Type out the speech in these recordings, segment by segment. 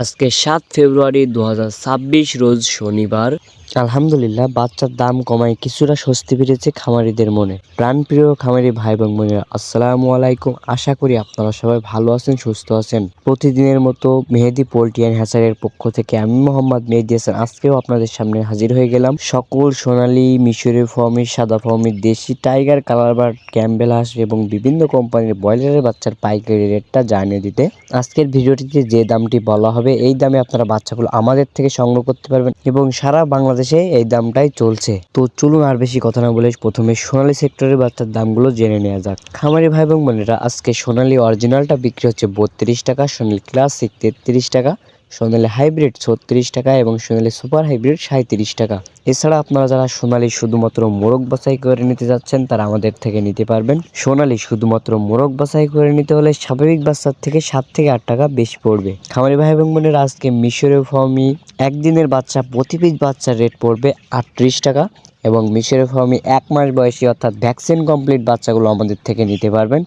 আজকে ৭ ফেব্রুয়ারি ২০২৬ রোজ শনিবার। আলহামদুলিল্লাহ, বাচ্চার দাম কমায় কিছুটা স্বস্তি ফিরেছে খামারিদের মনে। প্রাণপ্রিয় খামারি ভাই এবং বোনেরা, আসসালামু আলাইকুম। আশা করি আপনারা সবাই ভালো আছেন, সুস্থ আছেন। প্রতিদিনের মতো মেহেদি পোল্ট্রি অ্যান্ড হ্যাচারির পক্ষ থেকে আমি মোহাম্মদ মেহেদি হাসান আজকেও আপনাদের সামনে হাজির হয়ে গেলাম সকল সোনালী, মিশরীয় ফর্মির, সাদা ফর্মির, দেশি টাইগার, কালারবার্ড, ক্যাম্বেল হাঁস এবং বিভিন্ন কোম্পানির ব্রয়লারের বাচ্চার পাইকারি রেটটা জানিয়ে দিতে আজকের ভিডিওটিতে যে দামটি বলা হবে এই দামে আপনারা বাচ্চাগুলো আমাদের থেকে সংগ্রহ করতে পারবেন এবং সারা বাংলাদেশে এই দামটাই চলছে। তো চলুন আর বেশি কথা না বলে প্রথমে সোনালী সেক্টরের বাচ্চার দামগুলো জেনে নেওয়া যাক। খামারি ভাই এবং বোনেরা, আজকে সোনালী অরিজিনালটা বিক্রি হচ্ছে 32 টাকা, সোনালী ক্লাসিক 33 টাকা, সোনালী হাইব্রিড 36 টাকা এবং সোনালী সুপার হাইব্রিড 37 টাকা। এছাড়া আপনারা যারা সোনালী শুধুমাত্র মোরগ বাছাই করে নিতে যাচ্ছেন তারা আমাদের থেকে নিতে পারবেন। সোনালী শুধুমাত্র মোরগ বাছাই করে নিতে হলে স্বাভাবিক বাচ্চার থেকে 7 থেকে 8 টাকা বেশি পড়বে। খামারি ভাই এবং বোনেরা, আজকে মিশরীয় ফার্মি একদিনের বাচ্চা প্রতি পিস বাচ্চার রেট পড়বে 38 টাকা এবং মিশরীয় ফার্মি 1 মাস বয়সী অর্থাৎ ভ্যাকসিন কমপ্লিট বাচ্চাগুলো আমাদের থেকে নিতে পারবেন।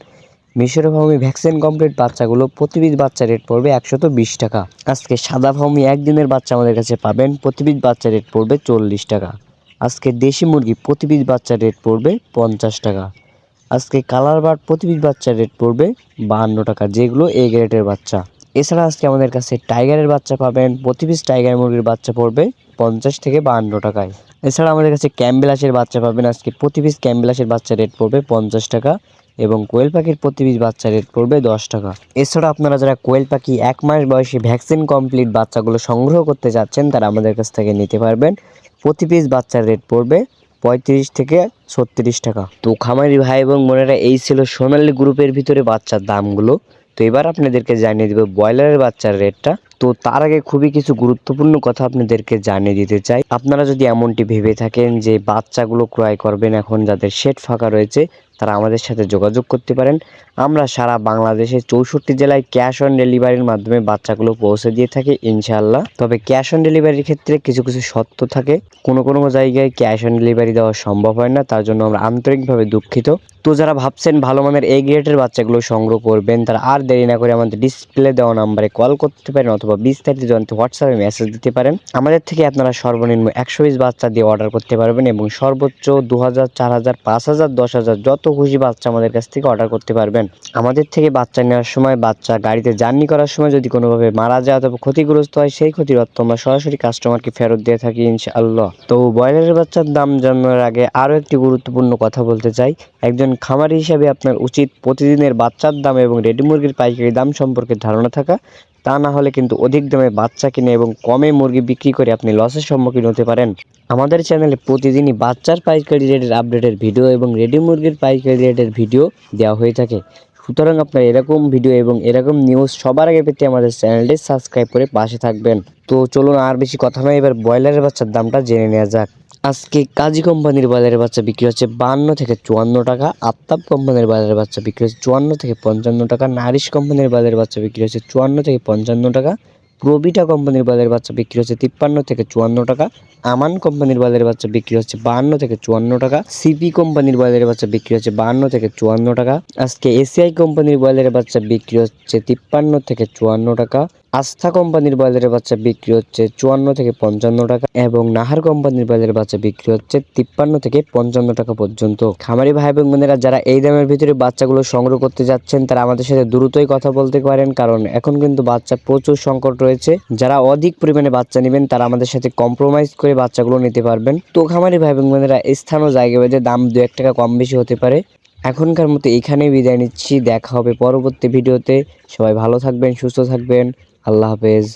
মিশরীয় ফার্মি ভ্যাকসিন কমপ্লিট বাচ্চাগুলো প্রতি পিস বাচ্চা রেট পড়বে 120 টাকা। আজকে সাদা ফার্মি একদিনের বাচ্চা আমাদের কাছে পাবেন, প্রতি পিস বাচ্চা রেট পড়বে 40 টাকা। আজকে দেশি মুরগি প্রতি পিস বাচ্চা রেট পড়বে 50 টাকা। আজকে কালার বার্ড প্রতি পিস বাচ্চার রেট পড়বে 52 টাকা, যেগুলো এ গ্রেডের বাচ্চা। এছাড়া আজকে আমাদের কাছে টাইগারের বাচ্চা পাবেন, প্রতি পিস টাইগার মুরগির বাচ্চা পড়বে 50 থেকে 52 টাকায়। এছাড়া আমাদের কাছে ক্যাম্বেল হাঁসের বাচ্চা পাবেন, আজকে প্রতি পিস ক্যাম্বেল হাঁসের বাচ্চা রেট পড়বে 50 টাকা এবং কোয়েল পাখির প্রতি পিস বাচ্চা রেট পড়বে 10 টাকা। এছাড়া আপনারা যারা কোয়েল পাখি 1 মাস বয়সী ভ্যাকসিন কমপ্লিট বাচ্চাগুলো সংগ্রহ করতে যাচ্ছেন তারা আমাদের কাছ থেকে নিতে পারবেন। প্রতি পিস বাচ্চার রেট পড়বে 35 থেকে 36 টাকা। তো খামারি ভাই এবং বোনেরা, এই ছিল সোনালী গ্রুপের ভিতরে বাচ্চার দামগুলো। তো এবার আপনাদেরকে জানিয়ে দেব ব্রয়লারের বাচ্চার রেটটা। তো তার আগে খুবই কিছু গুরুত্বপূর্ণ কথা আপনাদেরকে জানিয়ে দিতে চাই। আপনারা যদি এমনটি ভেবে থাকেন যে বাচ্চাগুলো ক্রয় করবেন, এখন যাদের শেড ফাঁকা রয়েছে তারা আমাদের সাথে যোগাযোগ করতে পারেন। আমরা সারা বাংলাদেশে 64 জেলায় ক্যাশ অন ডেলিভারির মাধ্যমে বাচ্চাগুলো পৌঁছে দিয়ে থাকি ইনশাআল্লাহ। তবে ক্যাশ অন ডেলিভারির ক্ষেত্রে কিছু কিছু শর্ত থাকে, কোনো কোনো জায়গায় ক্যাশ অন ডেলিভারি দেওয়া সম্ভব হয় না, তার জন্য আমরা আন্তরিকভাবে দুঃখিত। তো যারা ভাবছেন ভালো মানের এই গ্রেডের বাচ্চাগুলো সংগ্রহ করবেন তারা আর দেরি না করে আমাদের ডিসপ্লে দেওয়া নাম্বারে কল করতে পারেন অথবা বিস্তারিত জানতে হোয়াটসঅ্যাপে মেসেজ দিতে পারেন। আমাদের থেকে আপনারা সর্বনিম্ন 100 পিস বাচ্চা দিয়ে অর্ডার করতে পারবেন এবং সর্বোচ্চ 2000, 4000, 5000, 10,000 যত খুশি বাচ্চা আমাদের কাছ থেকে অর্ডার করতে পারবেন। আমাদের থেকে বাচ্চা নেওয়ার সময়, বাচ্চা গাড়িতে জার্নি করার সময় যদি কোনোভাবে মারা যায় অথবা ক্ষতিগ্রস্ত হয়, সেই ক্ষতির অর্থ আমরা সরাসরি কাস্টমারকে ফেরত দিয়ে থাকি ইনশাআল্লাহ। তো ব্রয়লারের বাচ্চার দাম জানানোর আগে আরও একটি গুরুত্বপূর্ণ কথা বলতে চাই। একজন খামারি হিসাবে আপনার উচিত প্রতিদিনের বাচ্চার দাম এবং রেডি মুরগির পাইকারি দাম সম্পর্কে ধারণা থাকা। তা না হলে কিন্তু অধিক দামে বাচ্চা কিনে এবং কমে মুরগি বিক্রি করে আপনি লসের সম্মুখীন হতে পারেন। আমাদের চ্যানেলে প্রতিদিনই বাচ্চার পাইকারি রেটের আপডেটের ভিডিও এবং রেডি মুরগির পাইকারি রেটের ভিডিও দেওয়া হয়ে থাকে। সুতরাং আপনার এরকম ভিডিও এবং এরকম নিউজ সবার আগে পেতে আমাদের চ্যানেলটি সাবস্ক্রাইব করে পাশে থাকবেন। তো চলুন আর বেশি কথা নয়, এবার ব্রয়লারের বাচ্চার দামটা জেনে নেওয়া যাক। আজকে কাজী কোম্পানির ব্রয়লারের বাচ্চা বিক্রি হচ্ছে 52 থেকে 54 টাকা, আফতাব কোম্পানির ব্রয়লারের বাচ্চা বিক্রি হচ্ছে 54 থেকে 55 টাকা, নারিশ কোম্পানির ব্রয়লারের বাচ্চা বিক্রি হচ্ছে 54 থেকে 55 টাকা, প্রবিটা কোম্পানির ব্রয়লারের বাচ্চা বিক্রি হচ্ছে 53 থেকে 54 টাকা, আমান কোম্পানির ব্রয়লারের বাচ্চা বিক্রি হচ্ছে 52 থেকে 54 টাকা, সিপি কোম্পানির ব্রয়লারের বাচ্চা বিক্রি হচ্ছে 52 থেকে 54 টাকা। আজকে এসিআই কোম্পানির ব্রয়লারের বাচ্চা বিক্রি হচ্ছে 53 থেকে 54 টাকা, আস্থা কোম্পানির ব্রয়লারের বাচ্চা বিক্রি হচ্ছে 54 থেকে 55 টাকা এবং নাহার কোম্পানির ব্রয়লারের বাচ্চা বিক্রি হচ্ছে 53 থেকে 55 টাকা পর্যন্ত। খামারি ভাই এবং বোনেরা, যারা এই দামের ভিতরে বাচ্চাগুলো সংগ্রহ করতে যাচ্ছেন তারা আমাদের সাথে দ্রুতই কথা বলতে পারেন, কারণ এখন কিন্তু বাচ্চা প্রচুর সংকট রয়েছে। যারা অধিক পরিমাণে বাচ্চা নেবেন তারা আমাদের সাথে কম্প্রোমাইজ করে বাচ্চাগুলো নিতে পারবেন। তো খামারি ভাই এবং বোনেরা, স্থান ও জায়গা ভেদে দাম 2-1 টাকা কম বেশি হতে পারে। এখনকার মতো এখানেই বিদায় নিচ্ছি, দেখা হবে পরবর্তী ভিডিওতে। সবাই ভালো থাকবেন, সুস্থ থাকবেন, আল্লাহ হাফেজ।